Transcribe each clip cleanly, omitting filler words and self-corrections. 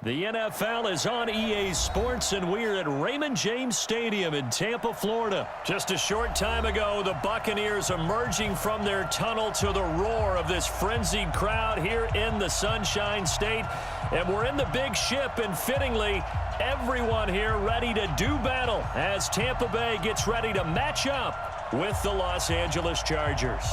The NFL is on EA Sports, and we're at Raymond James Stadium in Tampa, Florida. Just a short time ago, the Buccaneers emerging from their tunnel to the roar of this frenzied crowd here in the Sunshine State. And we're in the big ship, and fittingly, everyone here ready to do battle as Tampa Bay gets ready to match up with the Los Angeles Chargers.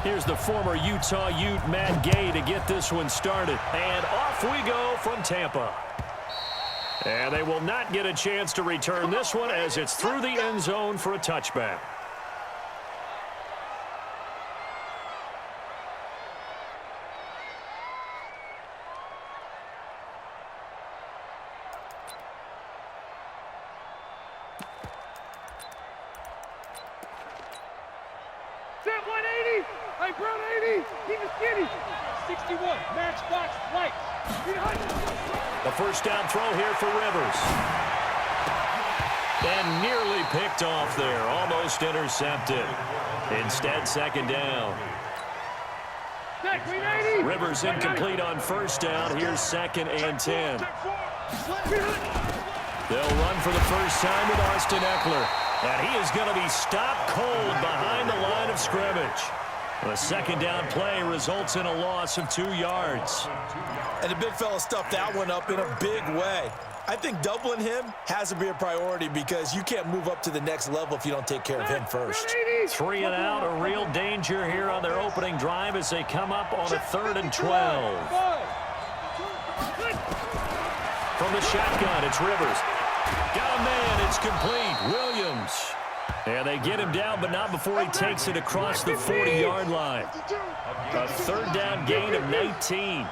Here's the former Utah Ute, Matt Gay, to get this one started. And off we go from Tampa. And they will not get a chance to return this one as it's through the end zone for a touchback. The first down throw here for Rivers. And nearly picked off there. Almost intercepted. Instead, second down. Rivers incomplete on first down. Here's 2nd and 10. They'll run for the first time with Austin Eckler. And he is going to be stopped cold behind the line of scrimmage. The second down play results in a loss of 2 yards. And the big fella stuffed that one up in a big way. I think doubling him has to be a priority because you can't move up to the next level if you don't take care of him first. 3 and out, a real danger here on their opening drive as they come up on a 3rd and 12. From the shotgun, it's Rivers. Got a man, it's complete. Williams. And they get him down, but not before he takes it across the 40-yard line. A 3rd down gain of 19.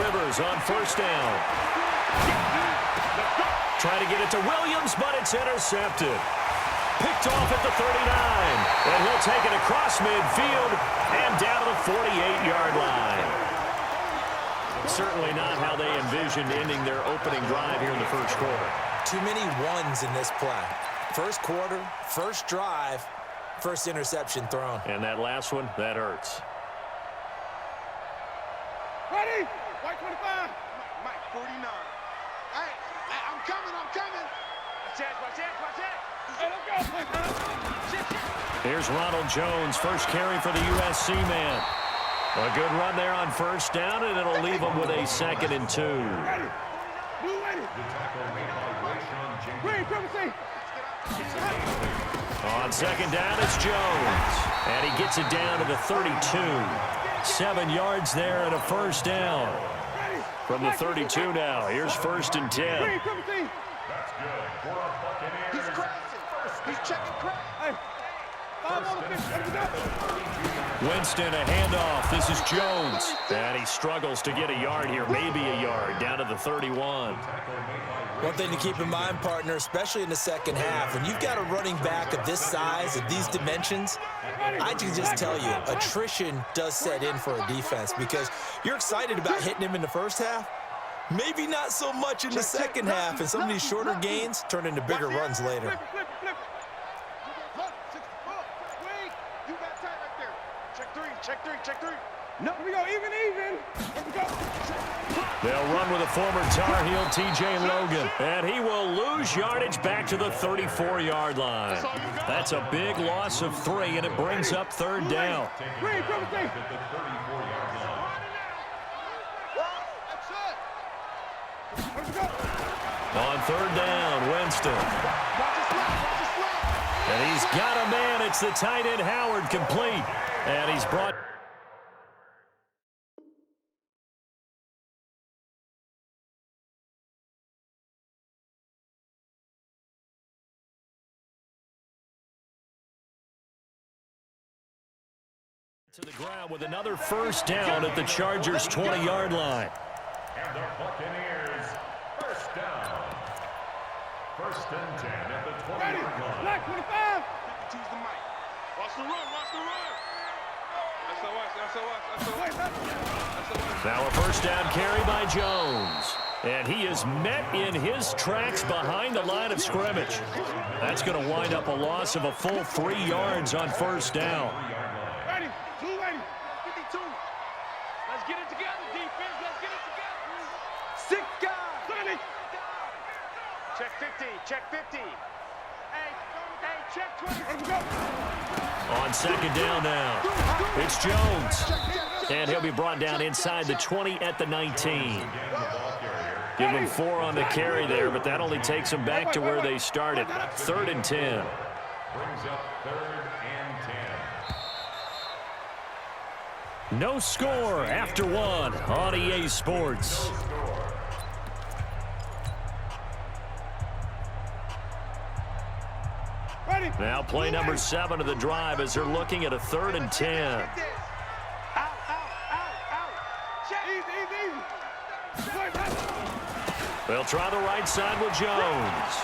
Rivers on first down. Trying to get it to Williams, but it's intercepted. Picked off at the 39. And he'll take it across midfield and down to the 48-yard line. Certainly not how they envisioned ending their opening drive here in the first quarter. Too many ones in this play. First quarter, first drive, first interception thrown. And that last one, that hurts. Ready? White 25. Mike 49. Hey, I'm coming. Watch it. Hey, let's go. Here's Ronald Jones, first carry for the USC man. A good run there on first down, and it'll leave them with a 2nd and 2. On second down, it's Jones. And he gets it down to the 32. 7 yards there and a first down. From the 32 now, here's 1st and 10. He's crossing. He's checking cross. Winston, a handoff. This is Jones. And he struggles to get a yard here, maybe a yard, down to the 31. One thing to keep in mind, partner, especially in the second half, when you've got a running back of this size, of these dimensions, I can just tell you, attrition does set in for a defense because you're excited about hitting him in the first half, maybe not so much in the second half, and some of these shorter gains turn into bigger runs later. Check three. No, here we go, even. Here we go. They'll run with a former Tar Heel, T.J. Logan. And he will lose yardage back to the 34-yard line. That's a big loss of 3, and it brings up 3rd down. On 3rd down, Winston. And he's got a man. It's the tight end, Howard, complete. And he's brought... to the ground with another first down at the Chargers' 20-yard line. And the Buccaneers, first down. 1st and 10 at the 20-yard line. Black 25. Tease the mic. Watch the run. Watch the run. SOS. Now a first down carry by Jones. And he is met in his tracks behind the line of scrimmage. That's going to wind up a loss of a full 3 yards on first down. Ready. 280. 52. Let's get it together, defense. Let's get it together. 6 guys. 20. Check 50. Check 50. Hey, check 20. Let's go. On second down now, it's Jones. And he'll be brought down inside the 20 at the 19. Give him 4 on the carry there, but that only takes them back to where they started. 3rd and 10. Brings up 3rd and 10. No score after 1 on EA Sports. Now play number 7 of the drive as they're looking at a 3rd and 10. They'll try the right side with Jones.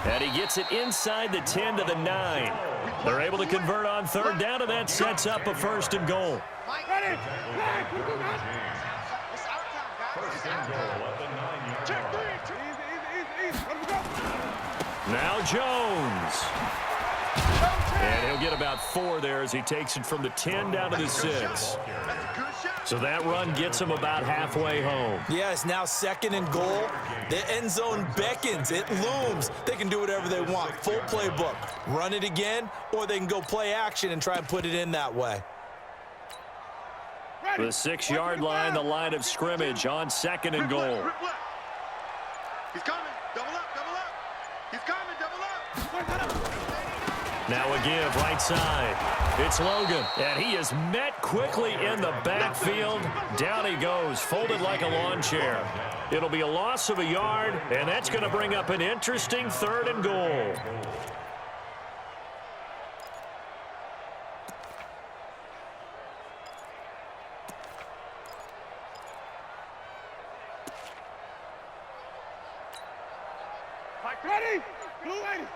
And he gets it inside the 10 to the 9. They're able to convert on 3rd down, and that sets up a 1st and goal. First and goal at the 9-yard line. Now Jones. And he'll get about 4 there as he takes it from the 10 down to the 6. So that run gets him about halfway home. Yeah, it's now 2nd and goal. The end zone beckons. It looms. They can do whatever they want. Full playbook. Run it again, or they can go play action and try and put it in that way. The 6-yard line, the line of scrimmage on 2nd and goal. He's coming. Double up. Double up. He's coming. Double up. Now a give right side. It's Logan, and he is met quickly in the backfield. Down he goes, folded like a lawn chair. It'll be a loss of a yard, and that's going to bring up an interesting 3rd and goal. Ready? Blue 80.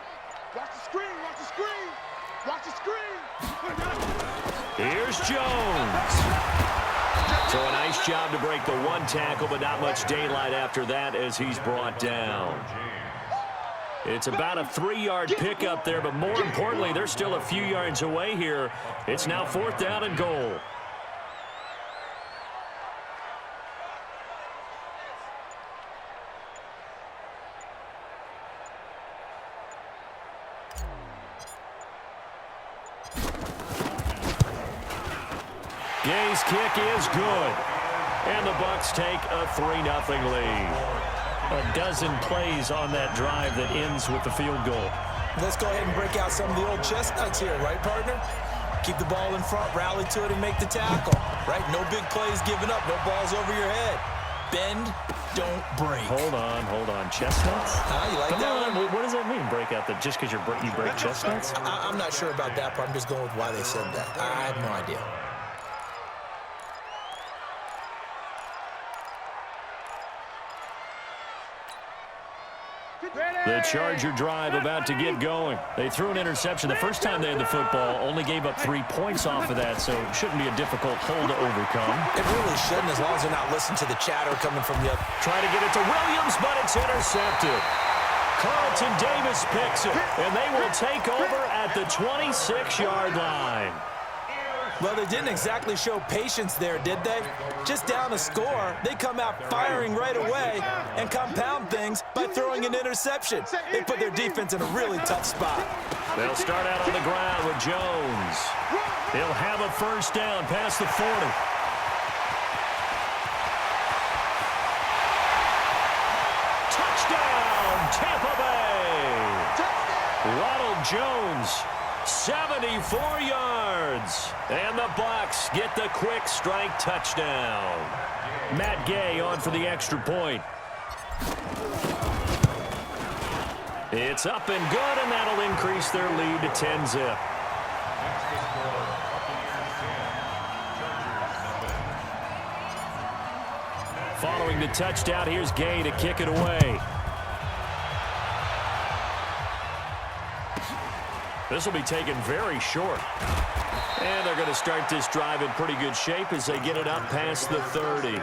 Watch the screen. Watch the screen. Watch the screen. Here's Jones. So a nice job to break the 1 tackle, but not much daylight after that as he's brought down. It's about a 3-yard pickup there, but more importantly, they're still a few yards away here. It's now 4th down and goal. Gay's kick is good. And the Bucs take a 3-0 lead. A dozen plays on that drive that ends with the field goal. Let's go ahead and break out some of the old chestnuts here, right, partner? Keep the ball in front, rally to it, and make the tackle, right? No big plays given up, no balls over your head. Bend, don't break. Hold on. Chestnuts? You like Come that on. one? What does that mean, break out? That just because you break chestnuts? I'm not sure about that, but I'm just going with why they said that. I have no idea. The Charger drive about to get going. They threw an interception the first time they had the football, only gave up 3 points off of that, so it shouldn't be a difficult hole to overcome. It really shouldn't, as long as they're not listening to the chatter coming from the other. Trying to get it to Williams, but it's intercepted. Carlton Davis picks it, and they will take over at the 26-yard line. Well, they didn't exactly show patience there, did they? Just down a score, they come out firing right away and compound things by throwing an interception. They put their defense in a really tough spot. They'll start out on the ground with Jones. He'll have a first down past the 40. Touchdown, Tampa Bay! Ronald Jones, 74 yards. And the Bucs get the quick strike touchdown. Matt Gay on for the extra point. It's up and good, and that'll increase their lead to 10-zip. Following the touchdown, here's Gay to kick it away. This will be taken very short. And they're going to start this drive in pretty good shape as they get it up past the 30.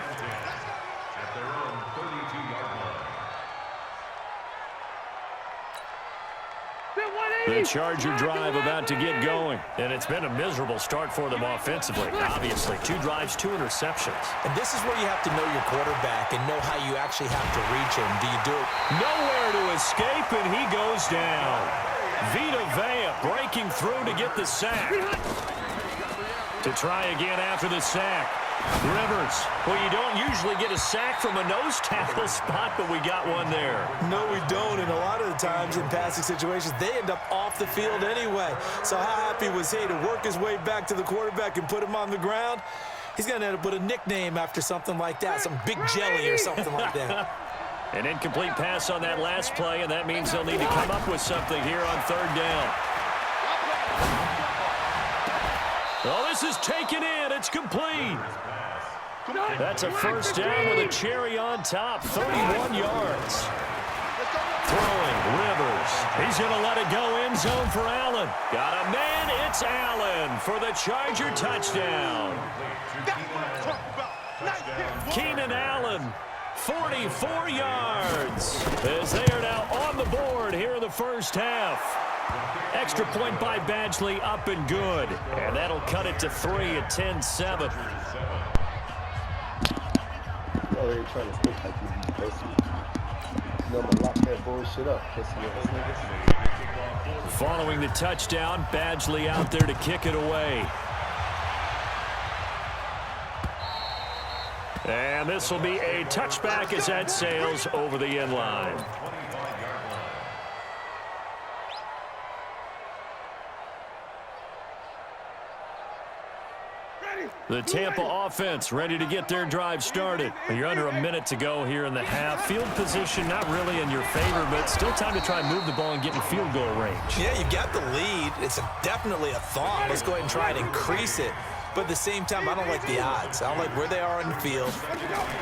The Charger drive about to get going. And it's been a miserable start for them offensively. Obviously, 2 drives, 2 interceptions. And this is where you have to know your quarterback and know how you actually have to reach him. Do you do it? Nowhere to escape, and he goes down. Vita Vea breaking through to get the sack. To try again after the sack. Rivers. Well, you don't usually get a sack from a nose tackle spot, but we got one there. No, we don't. And a lot of the times in passing situations, they end up off the field anyway. So how happy was he to work his way back to the quarterback and put him on the ground? He's going to end up with a nickname after something like that, some Big Jelly or something like that. An incomplete pass on that last play, and that means they'll need to come up with something here on 3rd down. Oh, this is taken in. It's complete. That's a first down with a cherry on top. 31 yards. Throwing, Rivers. He's going to let it go end zone for Allen. Got a man. It's Allen for the Charger touchdown. Keenan Allen, 44 yards. As they are now on the board here in the first half. Extra point by Badgley up and good. And that'll cut it to 3 at 10-7. Already trying to stick like you pussy. You know, I'm gonna lock that bullshit up, pussy ass niggas. Following the touchdown, Badgley out there to kick it away. And this will be a touchback as that sails over the end line. The Tampa offense ready to get their drive started. You're under a minute to go here in the half. Field position not really in your favor, but still time to try and move the ball and get in field goal range. Yeah, you got the lead. It's definitely a thought. Let's go ahead and try and increase it. But at the same time, I don't like the odds. I don't like where they are on the field.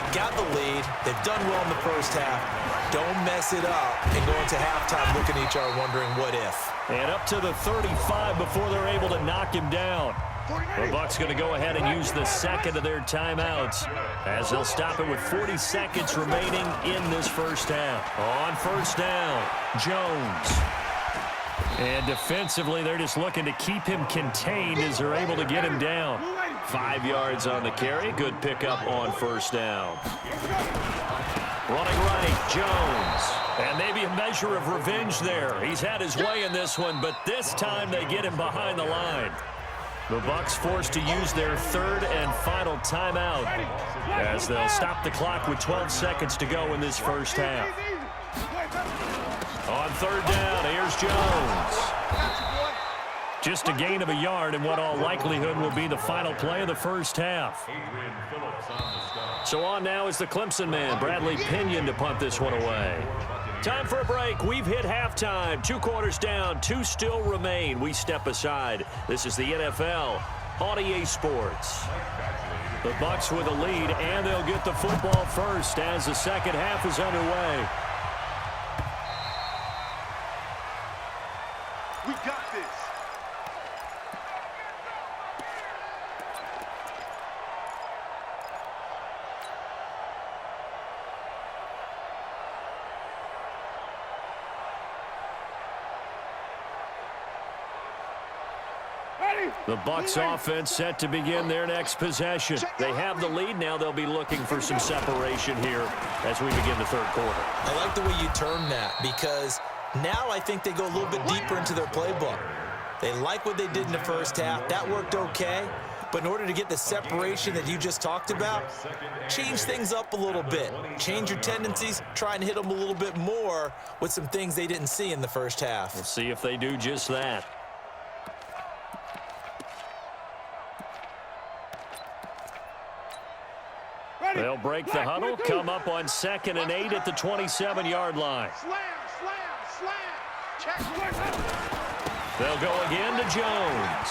Got the lead. They've done well in the first half. Don't mess it up and go into halftime looking at each other wondering what if. And up to the 35 before they're able to knock him down. The Bucs going to go ahead and use the second of their timeouts as they'll stop it with 40 seconds remaining in this first half. On first down, Jones. And defensively, they're just looking to keep him contained as they're able to get him down. 5 yards on the carry. Good pickup on first down. Running right, Jones. And maybe a measure of revenge there. He's had his way in this one, but this time they get him behind the line. The Bucs forced to use their 3rd and final timeout as they'll stop the clock with 12 seconds to go in this first half. On 3rd down, here's Jones. Just a gain of a yard in what all likelihood will be the final play of the first half. So on now is the Clemson man, Bradley Pinion, to punt this one away. Time for a break. We've hit halftime. 2 quarters down. 2 still remain. We step aside. This is the NFL on EA Sports. The Bucs with a lead, and they'll get the football first as the second half is underway. We got this. The Bucs offense set to begin their next possession. They have the lead. Now they'll be looking for some separation here as we begin the 3rd quarter. I like the way you term that because now I think they go a little bit deeper into their playbook. They like what they did in the first half. That worked okay. But in order to get the separation that you just talked about, change things up a little bit. Change your tendencies. Try and hit them a little bit more with some things they didn't see in the first half. We'll see if they do just that. They'll break the huddle, come up on 2nd and 8 at the 27-yard line. Slam, slam, slam. Check. They'll go again to Jones.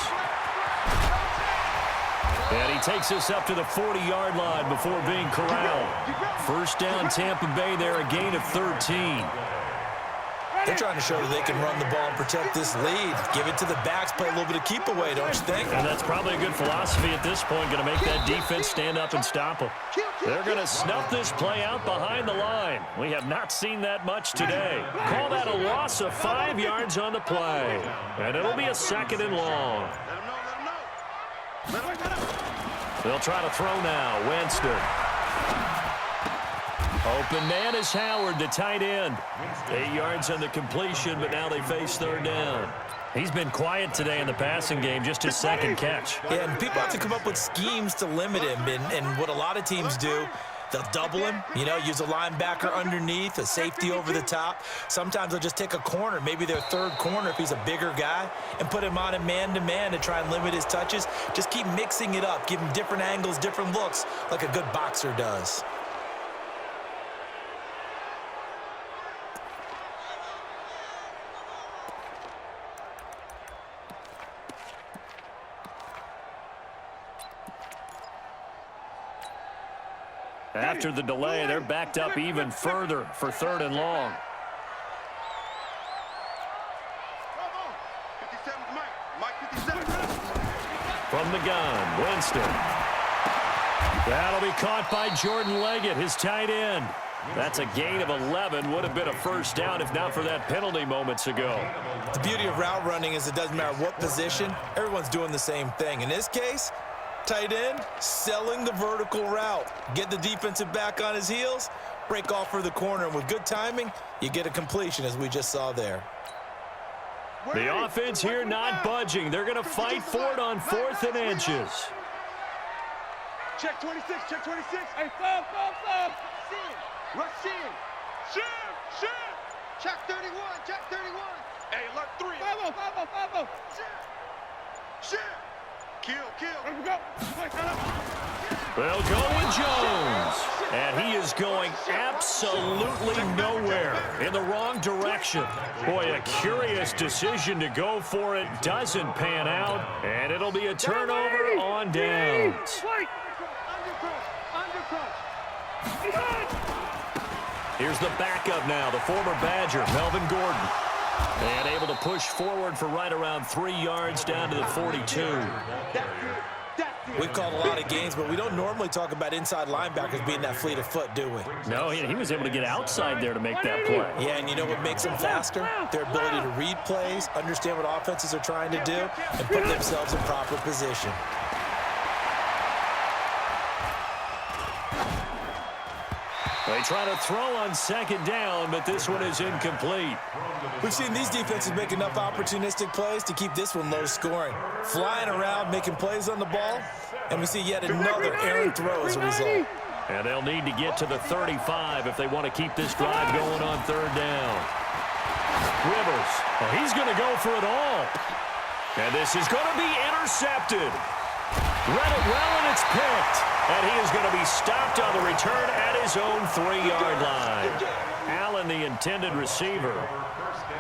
And he takes us up to the 40-yard line before being corralled. First down, Tampa Bay there, a gain of 13. They're trying to show that they can run the ball and protect this lead. Give it to the backs, play a little bit of keep away, don't you think? And that's probably a good philosophy at this point, going to make that defense stand up and stop them. They're going to snuff this play out behind the line. We have not seen that much today. Call that a loss of 5 yards on the play. And it'll be a 2nd and long. They'll try to throw now. Winston. Open man is Howard, the tight end. 8 yards on the completion, but now they face 3rd down. He's been quiet today in the passing game, just his 2nd catch. Yeah, and people have to come up with schemes to limit him. And what a lot of teams do, they'll double him, use a linebacker underneath, a safety over the top. Sometimes they'll just take a corner, maybe their 3rd corner if he's a bigger guy, and put him on a man-to-man to try and limit his touches. Just keep mixing it up, give him different angles, different looks, like a good boxer does. After the delay, they're backed up even further for 3rd and long. From the gun, Winston. That'll be caught by Jordan Leggett, his tight end. That's a gain of 11. Would have been a 1st down if not for that penalty moments ago. The beauty of route running is it doesn't matter what position. Everyone's doing the same thing. In this case, tight end, selling the vertical route. Get the defensive back on his heels, break off for the corner, and with good timing, you get a completion, as we just saw there. The offense here not budging. They're going to fight for it on 4th and inches. Check 26, check 26. Hey, stop. Rush in. Shoot. Check 31, check 31. Hey, alert 3. 5-0. Shoot. Kill. Let's go. They'll go with Jones. And he is going absolutely nowhere, in the wrong direction. Boy, a curious decision to go for it. Doesn't pan out. And it'll be a turnover on downs. Here's the backup now, the former Badger, Melvin Gordon. And able to push forward for right around 3 yards down to the 42. We've called a lot of games, but we don't normally talk about inside linebackers being that fleet of foot, do we? No, he was able to get outside there to make that play. Yeah, and you know what makes them faster? Their ability to read plays, understand what offenses are trying to do, and put themselves in proper position. They try to throw on 2nd down, but this one is incomplete. We've seen these defenses make enough opportunistic plays to keep this one low scoring. Flying around, making plays on the ball, and we see yet another errant throw as a result. And they'll need to get to the 35 if they want to keep this drive going on 3rd down. Rivers, he's going to go for it all. And this is going to be intercepted. Read it well, and it's picked. And he is going to be stopped on the return at his own 3-yard line. Allen, the intended receiver.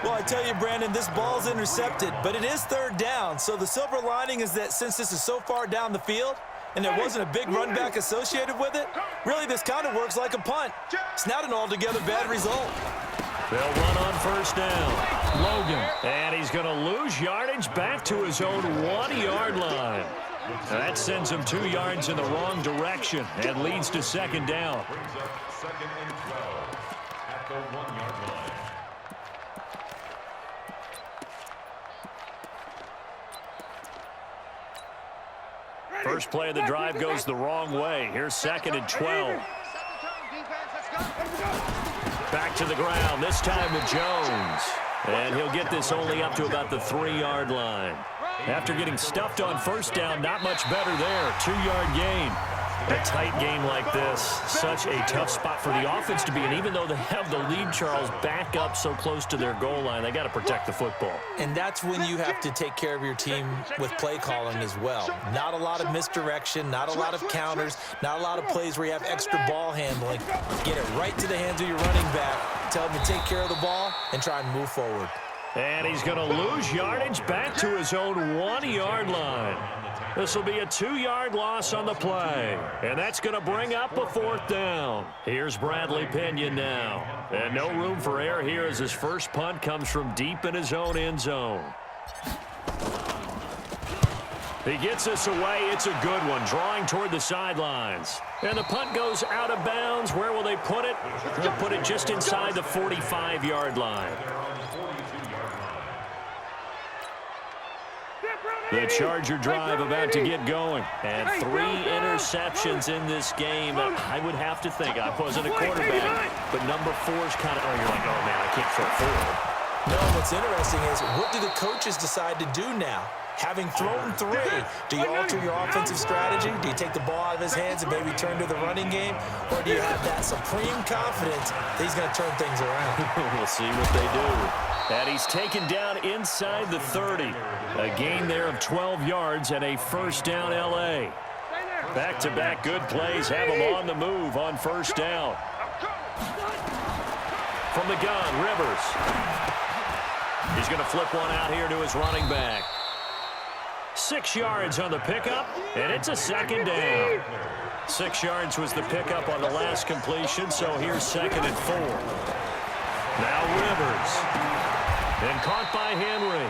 Well, I tell you, Brandon, this ball's intercepted, but it is 3rd down. So the silver lining is that since this is so far down the field and there wasn't a big run back associated with it, really this kind of works like a punt. It's not an altogether bad result. They'll run on 1st down. Logan. And he's going to lose yardage back to his own 1-yard line. That sends him 2 yards in the wrong direction and leads to 2nd down. Brings up 2nd and 12 at the 1-yard line. First play of the drive goes the wrong way. Here's 2nd and 12. Back to the ground, this time with Jones. And he'll get this only up to about the 3-yard line. After getting stuffed on 1st down, not much better there. 2-yard gain. A tight game like this, such a tough spot for the offense to be in. Even though they have the lead, Charles, back up so close to their goal line, they got to protect the football. And that's when you have to take care of your team with play calling as well. Not a lot of misdirection, not a lot of counters, not a lot of plays where you have extra ball handling. Get it right to the hands of your running back. Tell him to take care of the ball and try and move forward. And he's going to lose yardage back to his own 1-yard line. This will be a 2-yard loss on the play. And that's going to bring up a 4th down. Here's Bradley Pinion now. And no room for error here as his first punt comes from deep in his own end zone. He gets this away. It's a good one, drawing toward the sidelines. And the punt goes out of bounds. Where will they put it? They'll put it just inside the 45-yard line. The Charger drive about to get going. And 3 interceptions in this game. I would have to think, I wasn't a quarterback, but number 4 is kind of, you're like, oh, man, I can't throw 4. No, what's interesting is, what do the coaches decide to do now? Having thrown 3, do you alter your offensive strategy? Do you take the ball out of his hands and maybe turn to the running game? Or do you have that supreme confidence that he's going to turn things around? We'll see what they do. And he's taken down inside the 30. A gain there of 12 yards and a 1st down L.A. Back-to-back good plays have him on the move on 1st down. From the gun, Rivers. He's going to flip one out here to his running back. 6 yards on the pickup, and it's a 2nd down. 6 yards was the pickup on the last completion, so here's 2nd and 4. Now Rivers. And caught by Henry.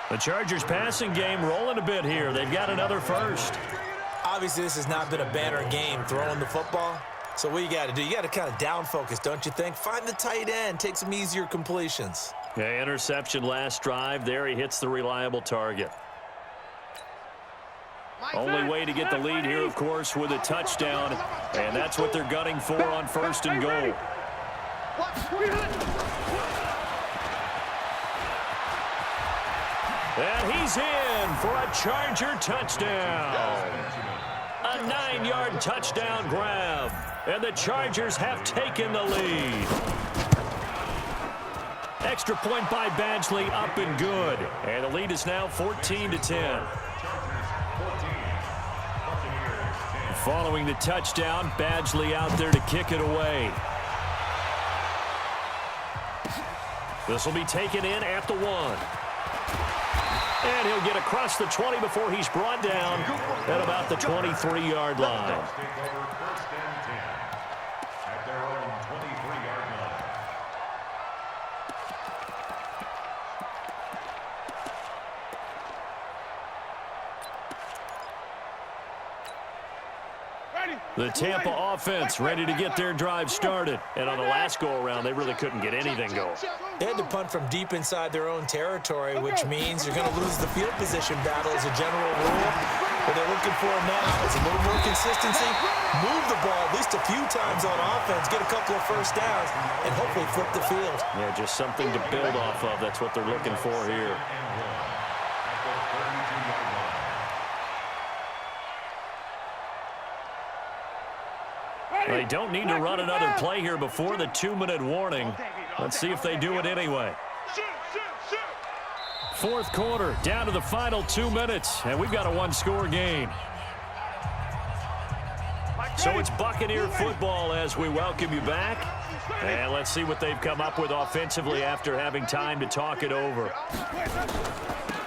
The Chargers passing game rolling a bit here. They've got another 1st. Obviously, this has not been a banner game throwing the football. So what you got to do, you got to kind of down focus, don't you think? Find the tight end, take some easier completions. Yeah, interception last drive. There he hits the reliable target. Only way to get the lead here, of course, with a touchdown. And that's what they're gunning for on 1st and goal. And he's in for a Charger touchdown. A 9-yard touchdown grab. And the Chargers have taken the lead. Extra point by Badgley, up and good. And the lead is now 14-10. Following the touchdown, Badgley out there to kick it away. This will be taken in at the 1. And he'll get across the 20 before he's brought down at about the 23-yard line. The Tampa offense ready to get their drive started. And on the last go-around, they really couldn't get anything going. They had to punt from deep inside their own territory, which means you're going to lose the field position battle as a general rule. What they're looking for now is a little more consistency, move the ball at least a few times on offense, get a couple of 1st downs, and hopefully flip the field. Yeah, just something to build off of. That's what they're looking for here. They don't need to run another play here before the 2-minute warning. Let's see if they do it anyway. 4th quarter, down to the final 2 minutes, and we've got a 1-score game. So it's Buccaneer football as we welcome you back. And let's see what they've come up with offensively after having time to talk it over.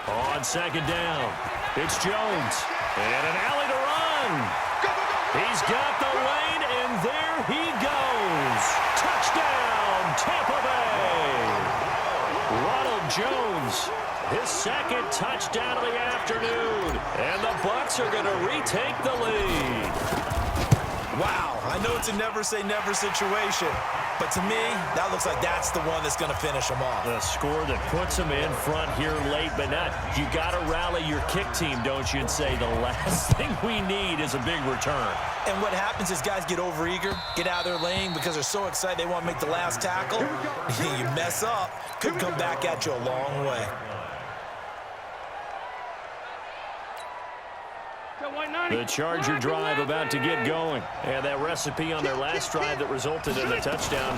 On 2nd down, it's Jones. And an alley to run. He's got the lane, and there he goes. Touchdown, Tampa Bay. Ronald Jones, his 2nd touchdown of the afternoon. And the Bucs are going to retake the lead. Wow, I know it's a never-say-never situation, but to me, that looks like that's the one that's going to finish them off. The score that puts them in front here late, but not. You got to rally your kick team, don't you, and say the last thing we need is a big return. And what happens is guys get overeager, get out of their lane because they're so excited they want to make the last tackle. You mess up, could come back at you a long way. The Charger drive about to get going. And that recipe on their last drive that resulted in the touchdown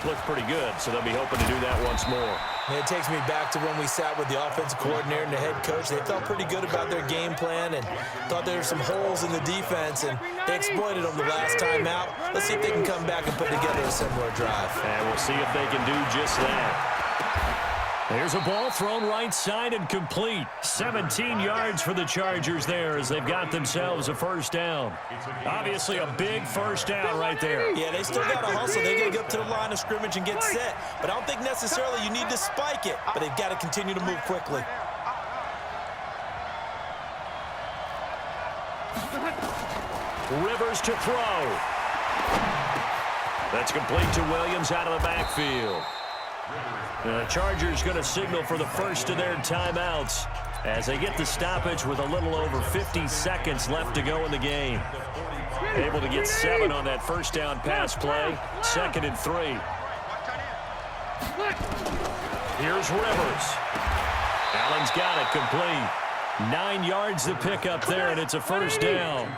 looked pretty good, so they'll be hoping to do that once more. And it takes me back to when we sat with the offensive coordinator and the head coach. They felt pretty good about their game plan and thought there were some holes in the defense, and they exploited them the last time out. Let's see if they can come back and put together a similar drive. And we'll see if they can do just that. Here's a ball thrown right side and complete. 17 yards for the Chargers there as they've got themselves a first down. Obviously a big first down right there. Yeah, they still got to hustle. They got to get up to the line of scrimmage and get set. But I don't think necessarily you need to spike it. But they've got to continue to move quickly. Rivers to throw. That's complete to Williams out of the backfield. The Chargers going to signal for the first of their timeouts as they get the stoppage with a little over 50 seconds left to go in the game. Able to get 7 on that first down pass play. 2nd and 3. Here's Rivers. Allen's got it complete. 9 yards to pick up there, and it's a first down.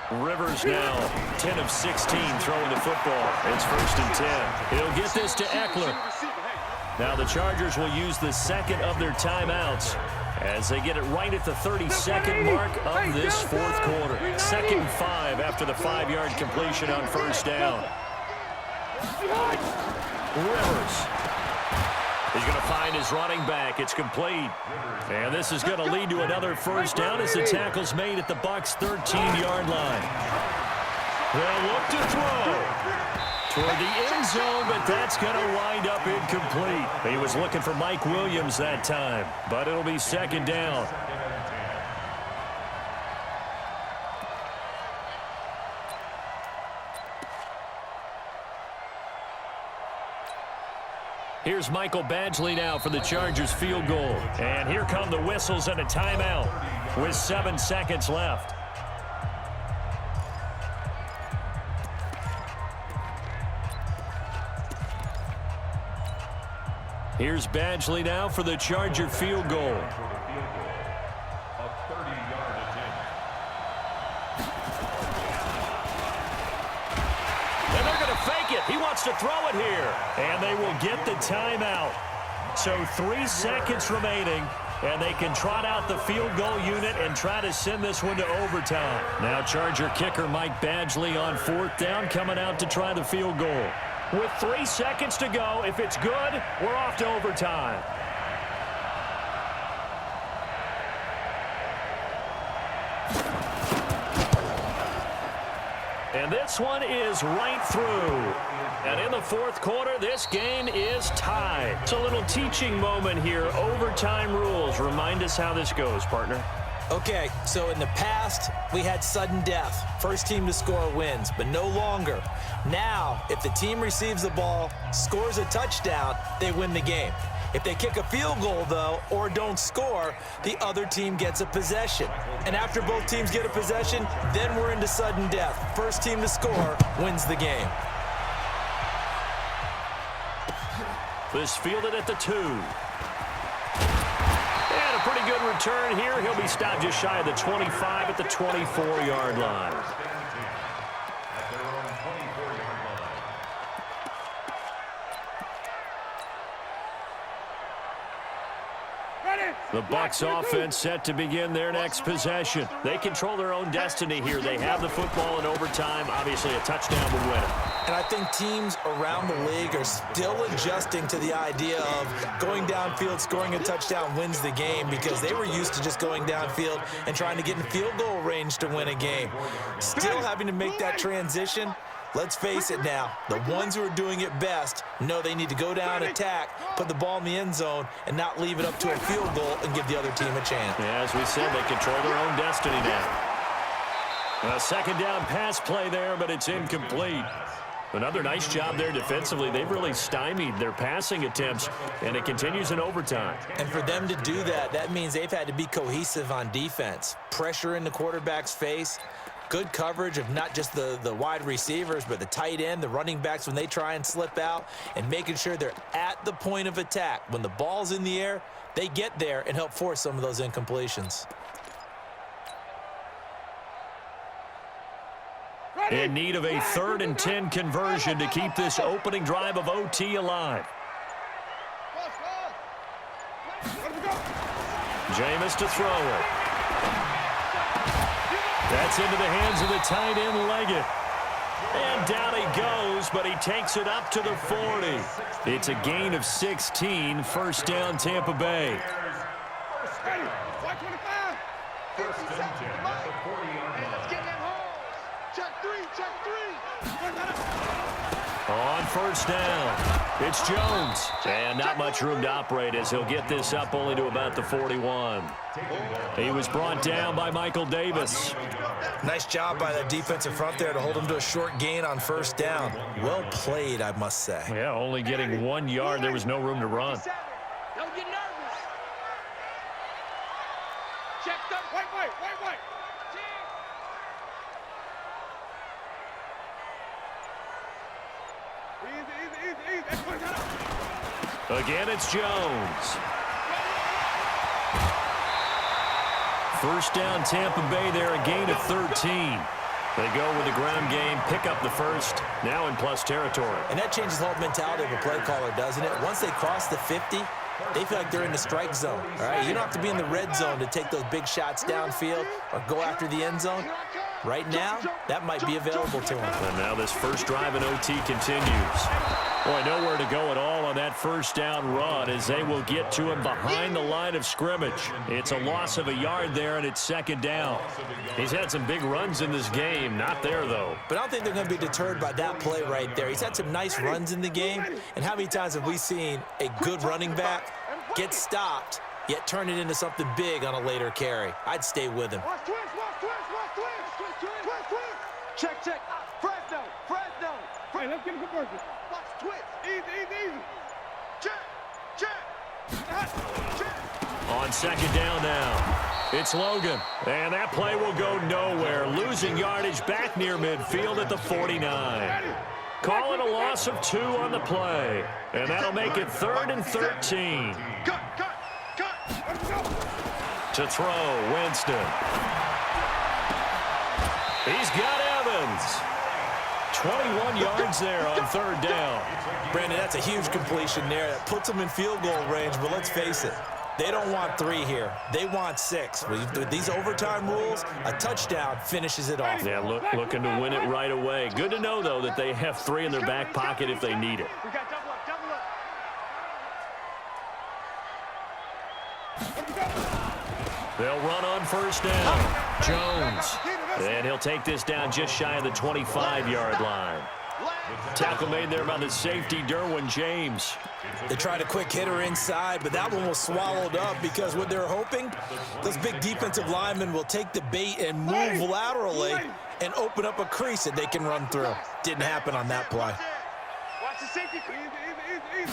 Rivers now 10 of 16 throwing the football. It's 1st and 10. He'll get this to Eckler. Now the Chargers will use the second of their timeouts as they get it right at the 32nd mark of this fourth quarter. 2nd and 5 after the 5-yard completion on first down. Rivers. He's going to find his running back. It's complete. And this is going to lead to another first down as the tackle's made at the Bucs' 13-yard line. They'll look to throw toward the end zone, but that's going to wind up incomplete. He was looking for Mike Williams that time, but it'll be 2nd down. Here's Michael Badgley now for the Chargers field goal. And here come the whistles and a timeout with 7 seconds left. Here's Badgley now for the Charger field goal. And they're going to fake it. He wants to throw it here. And they will get the timeout. So 3 seconds remaining. And they can trot out the field goal unit and try to send this one to overtime. Now Charger kicker Mike Badgley on 4th down coming out to try the field goal. With 3 seconds to go, if it's good, we're off to overtime. And this one is right through. And in the fourth quarter, this game is tied. It's a little teaching moment here. Overtime rules. Remind us how this goes, partner. Okay, so in the past, we had sudden death. First team to score wins, but no longer. Now, if the team receives the ball, scores a touchdown, they win the game. If they kick a field goal, though, or don't score, the other team gets a possession. And after both teams get a possession, then we're into sudden death. First team to score wins the game. This fielded at the 2. And a pretty good return here. He'll be stopped just shy of the 25 at the 24-yard line. The Bucs offense set to begin their next possession. They control their own destiny here. They have the football in overtime. Obviously, a touchdown would win it. And I think teams around the league are still adjusting to the idea of going downfield, scoring a touchdown wins the game, because they were used to just going downfield and trying to get in field goal range to win a game. Still having to make that transition. Let's face it now, the ones who are doing it best know they need to go down, attack, put the ball in the end zone, and not leave it up to a field goal and give the other team a chance. Yeah, as we said, they control their own destiny now. A 2nd down pass play there, but it's incomplete. Another nice job there defensively. They've really stymied their passing attempts, and it continues in overtime. And for them to do that, that means they've had to be cohesive on defense. Pressure in the quarterback's face. Good coverage of not just the wide receivers, but the tight end, the running backs when they try and slip out, and making sure they're at the point of attack. When the ball's in the air, they get there and help force some of those incompletions. In need of a 3rd and 10 conversion to keep this opening drive of OT alive. Jameis to throw it. That's into the hands of the tight end, Leggett. And down he goes, but he takes it up to the 40. It's a gain of 16, first down Tampa Bay. Ready, 125. 50 seconds to At the 40-yard line. Let's get that hole. Check three, check three. On first down, it's Jones. And not much room to operate as he'll get this up only to about the 41. He was brought down by Michael Davis. Nice job by that defensive front there to hold him to a short gain on first down. Well played, I must say. Yeah, only getting 1 yard. There was no room to run. Don't get nervous. Check them. Wait. Easy. That's what I got. Again, it's Jones. First down, Tampa Bay there, a gain of 13. They go with the ground game, pick up the first, now in plus territory. And that changes the whole mentality of a play caller, doesn't it? Once they cross the 50, they feel like they're in the strike zone, all right? You don't have to be in the red zone to take those big shots downfield or go after the end zone. Right now, that might be available to them. And now this first drive in OT continues. Boy, nowhere to go at all on that first down run as they will get to him behind the line of scrimmage. It's a loss of a yard there, and it's second down. He's had some big runs in this game. Not there, though. But I don't think they're going to be deterred by that play right there. He's had some nice runs in the game. And how many times have we seen a good running back get stopped, yet turn it into something big on a later carry? I'd stay with him. Watch twist. Check. Fresno. Hey, let's get a conversion. Watch twist. Easy. Check. On second down now, it's Logan. And that play will go nowhere. Losing yardage back near midfield at the 49. Call it a loss of 2 on the play. And that'll make it 3rd and 13. Cut. Let's go. To throw, Winston. He's got Evans. 21 yards there on third down. Brandon, that's a huge completion there. That puts them in field goal range, but let's face it, they don't want 3 here. They want 6. With these overtime rules, a touchdown finishes it off. Yeah, looking to win it right away. Good to know, though, that they have 3 in their back pocket if they need it. We got double up. They'll run on first down. Jones. And he'll take this down just shy of the 25-yard line. Tackle made there by the safety, Derwin James. They tried a quick hitter inside, but that one was swallowed up because what they're hoping, those big defensive linemen will take the bait and move laterally and open up a crease that they can run through. Didn't happen on that play. Watch the safety. Easy.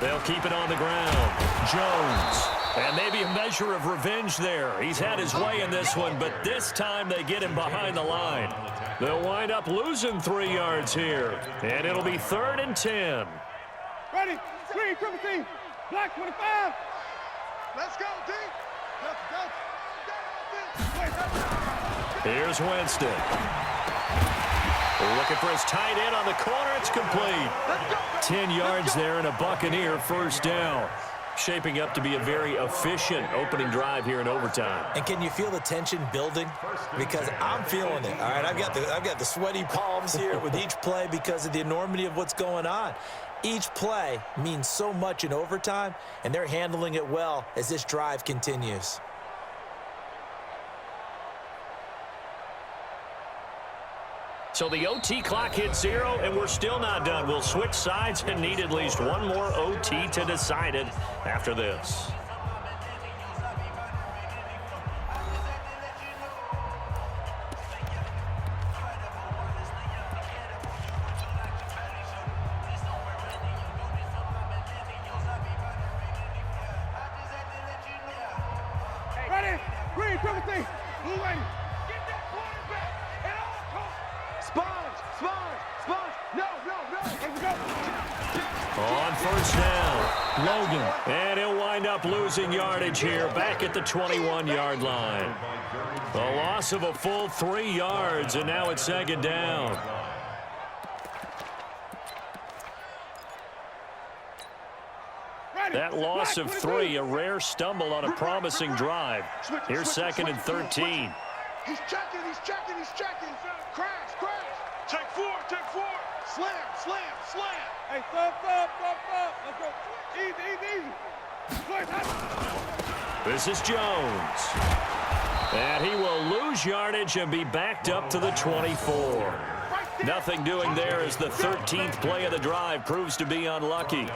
They'll keep it on the ground. Jones. And maybe a measure of revenge there. He's had his way in this one, but this time they get him behind the line. They'll wind up losing 3 yards here. And it'll be 3rd and 10. Ready? 3, triple team. Black 25. Let's go, D. Here's Winston. Looking for his tight end on the corner. It's complete. 10 yards there and a Buccaneer first down. Shaping up to be a very efficient opening drive here in overtime. And can you feel the tension building? Because I'm feeling it. All right, I've got the sweaty palms here with each play because of the enormity of what's going on. Each play means so much in overtime, and they're handling it well as this drive continues. So the OT clock hits 0, and we're still not done. We'll switch sides and need at least one more OT to decide it after this. Ready? Green, triple team. Blue lady. Get that quarterback at all costs. Sponge. No. Let's go. On first down, Logan. And he'll wind up losing yardage here back at the 21-yard line. A loss of a full 3 yards, and now it's second down. That loss of 3, a rare stumble on a promising drive. Here's 2nd and 13. He's checking. Crash. Check four. Slam. Hey, thump. Let's go. Easy. This is Jones. And he will lose yardage and be backed up to the 24. Nothing doing there as the 13th play of the drive proves to be unlucky.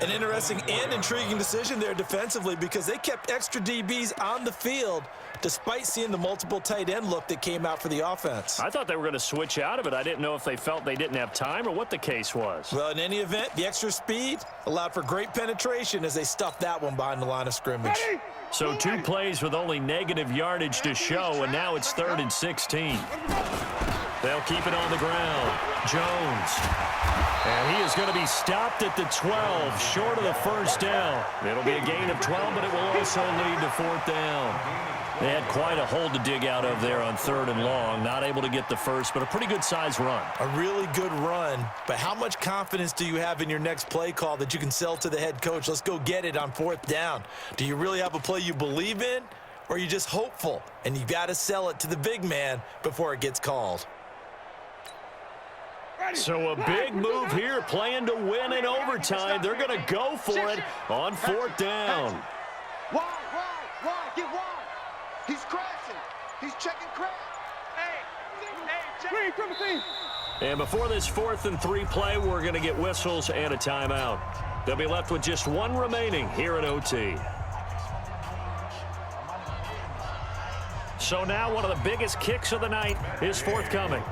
An interesting and intriguing decision there defensively because they kept extra DBs on the field despite seeing the multiple tight end look that came out for the offense. I thought they were going to switch out of it. I didn't know if they felt they didn't have time or what the case was. Well, in any event, the extra speed allowed for great penetration as they stuffed that one behind the line of scrimmage. So 2 plays with only negative yardage to show, and now it's 3rd and 16. They'll keep it on the ground. Jones. And he is going to be stopped at the 12, short of the first down. It'll be a gain of 12, but it will also lead to 4th down. They had quite a hole to dig out of there on 3rd and long. Not able to get the first, but a pretty good-sized run. A really good run, but how much confidence do you have in your next play call that you can sell to the head coach? Let's go get it on 4th down. Do you really have a play you believe in, or are you just hopeful, and you got to sell it to the big man before it gets called? So a big move here, playing to win in overtime. They're going to go for it on 4th down. Wide. Get wide. He's crashing. He's checking crash. Hey, check. And before this 4th and 3 play, we're going to get whistles and a timeout. They'll be left with just 1 remaining here at OT. So now one of the biggest kicks of the night is forthcoming.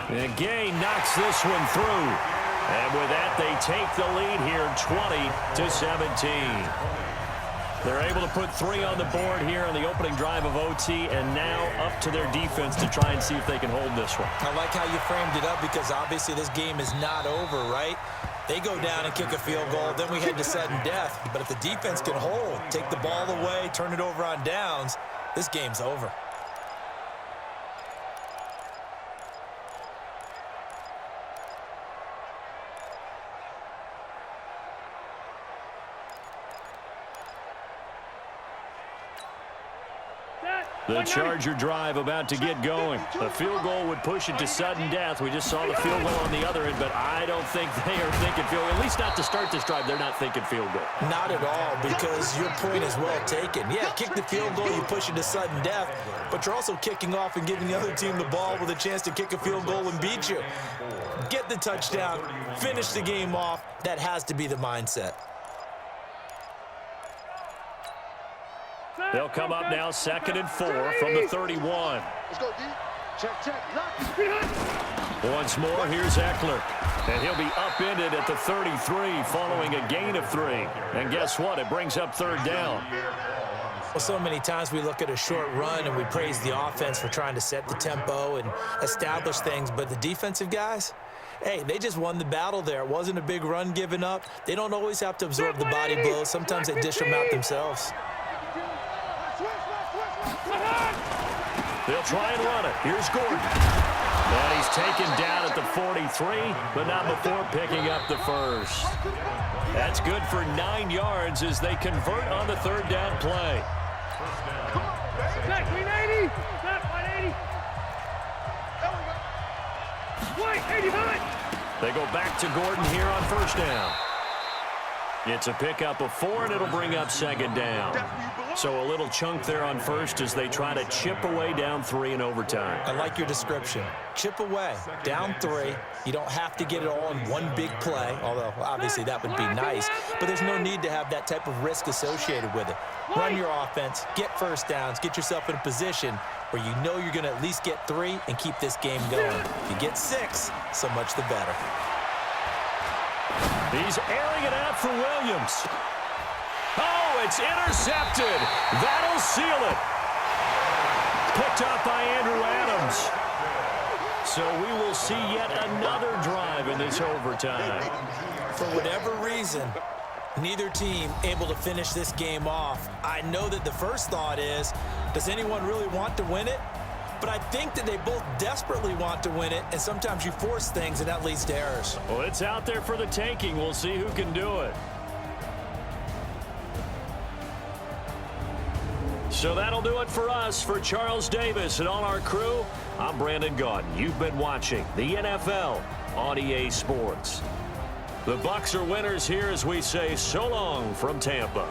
And Gay knocks this one through. And with that, they take the lead here 20-17. They're able to put 3 on the board here on the opening drive of OT, and now up to their defense to try and see if they can hold this one. I like how you framed it up because obviously this game is not over, right? They go down and kick a field goal, then we head to sudden death. But if the defense can hold, take the ball away, turn it over on downs, this game's over. The Charger drive about to get going. A field goal would push it to sudden death. We just saw the field goal on the other end, but I don't think they are thinking field goal. At least not to start this drive. They're not thinking field goal. Not at all, because your point is well taken. Yeah, kick the field goal, you push it to sudden death, but you're also kicking off and giving the other team the ball with a chance to kick a field goal and beat you. Get the touchdown, finish the game off. That has to be the mindset. They'll come up now 2nd and 4 from the 31. Let's go, D. Check. Once more, here's Eckler. And he'll be upended at the 33 following a gain of 3. And guess what? It brings up 3rd down. Well, so many times we look at a short run and we praise the offense for trying to set the tempo and establish things, but the defensive guys, hey, they just won the battle there. It wasn't a big run given up. They don't always have to absorb the body blows. Sometimes they dish them out themselves. They'll try and run it. Here's Gordon. And he's taken down at the 43, but not before picking up the first. That's good for 9 yards as they convert on the 3rd down play. Check, 180. Check, 180. There we go. White, 85. They go back to Gordon here on 1st down. It's a pickup of 4, and it'll bring up 2nd down. So a little chunk there on 1st as they try to chip away down 3 in overtime. I like your description. Chip away, down 3. You don't have to get it all in one big play, although obviously that would be nice. But there's no need to have that type of risk associated with it. Run your offense, get 1st downs, get yourself in a position where you know you're going to at least get 3 and keep this game going. If you get 6, so much the better. He's airing it out for Williams. Oh, it's intercepted. That'll seal it. Picked up by Andrew Adams. So we will see yet another drive in this overtime. For whatever reason, neither team able to finish this game off. I know that the first thought is, does anyone really want to win it? But I think that they both desperately want to win it, and sometimes you force things, and that leads to errors. Well, it's out there for the taking. We'll see who can do it. So that'll do it for us. For Charles Davis and all our crew, I'm Brandon Gaudin. You've been watching the NFL on EA Sports. The Bucs are winners here as we say so long from Tampa.